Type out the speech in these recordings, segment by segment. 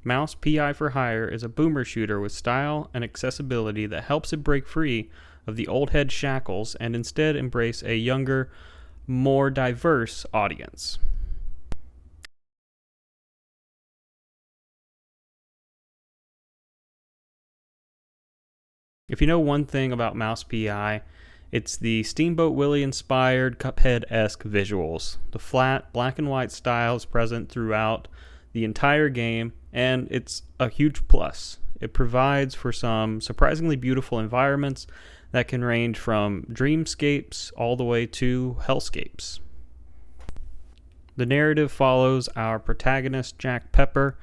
Mouse PI for Hire is a boomer shooter with style and accessibility that helps it break free of the old head shackles and instead embrace a younger, more diverse audience. If you know one thing about Mouse PI, it's the Steamboat Willie inspired Cuphead-esque visuals. The flat, black and white style is present throughout the entire game, and it's a huge plus. It provides for some surprisingly beautiful environments that can range from dreamscapes all the way to hellscapes. The narrative follows our protagonist, Jack Pepper,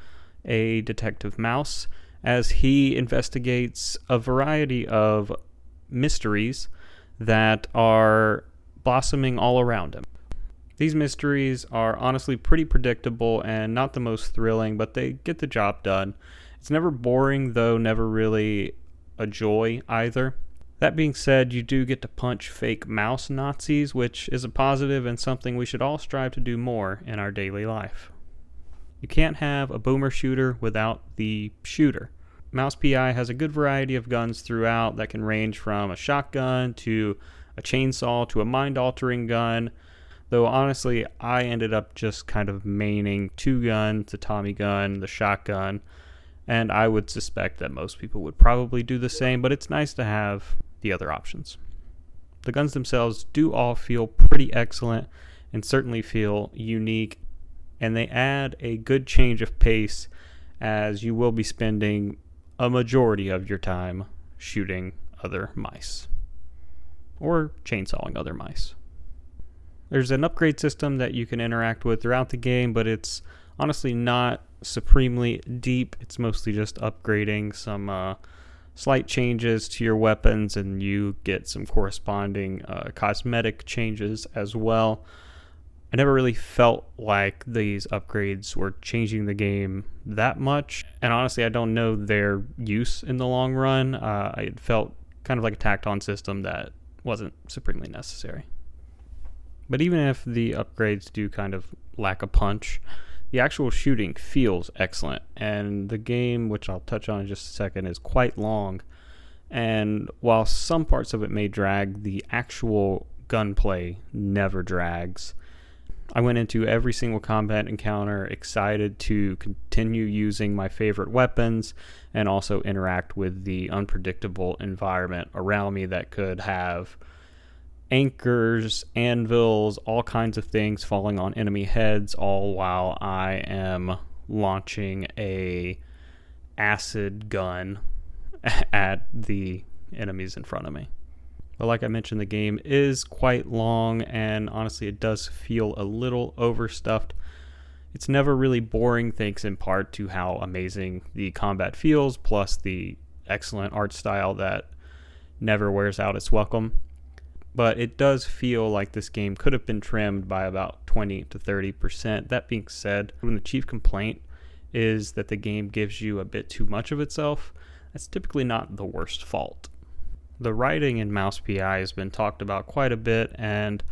a detective mouse, as he investigates a variety of mysteries that are blossoming all around him. These mysteries are honestly pretty predictable and not the most thrilling, but they get the job done. It's never boring, though never really a joy either. That being said, you do get to punch fake mouse Nazis, which is a positive and something we should all strive to do more in our daily life. You can't have a boomer shooter without the shooter. Mouse PI has a good variety of guns throughout that can range from a shotgun to a chainsaw to a mind-altering gun, though honestly I ended up just kind of maining two guns, the Tommy gun, the shotgun, and I would suspect that most people would probably do the same, but it's nice to have the other options. The guns themselves do all feel pretty excellent and certainly feel unique, and they add a good change of pace as you will be spending a majority of your time shooting other mice or chainsawing other mice. There's an upgrade system that you can interact with throughout the game, but it's honestly not supremely deep. It's mostly just upgrading some slight changes to your weapons, and you get some corresponding cosmetic changes as well. I never really felt like these upgrades were changing the game that much, and honestly I don't know their use in the long run. It felt kind of like a tacked on system that wasn't supremely necessary. But even if the upgrades do kind of lack a punch, the actual shooting feels excellent, and the game, which I'll touch on in just a second, is quite long, and while some parts of it may drag, the actual gunplay never drags. I went into every single combat encounter excited to continue using my favorite weapons and also interact with the unpredictable environment around me that could have anchors, anvils, all kinds of things falling on enemy heads, all while I am launching a acid gun at the enemies in front of me. But like I mentioned, the game is quite long, and honestly it does feel a little overstuffed. It's never really boring thanks in part to how amazing the combat feels, plus the excellent art style that never wears out its welcome. But it does feel like this game could have been trimmed by about 20 to 30%. That being said, when the chief complaint is that the game gives you a bit too much of itself, that's typically not the worst fault. The writing in Mouse PI has been talked about quite a bit, and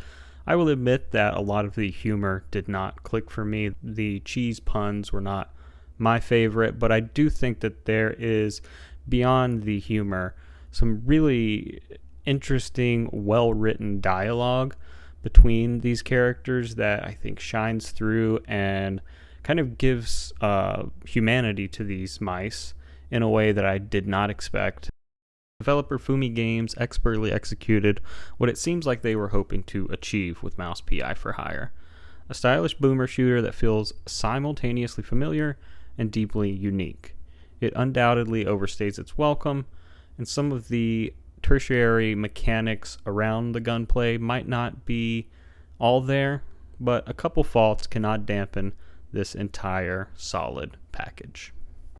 I will admit that a lot of the humor did not click for me. The cheese puns were not my favorite, but I do think that there is, beyond the humor, some really interesting, well-written dialogue between these characters that I think shines through and kind of gives humanity to these mice in a way that I did not expect. Developer Fumi Games expertly executed what it seems like they were hoping to achieve with Mouse PI for Hire. A stylish boomer shooter that feels simultaneously familiar and deeply unique. It undoubtedly overstays its welcome, and some of the tertiary mechanics around the gunplay might not be all there, but a couple faults cannot dampen this entire solid package.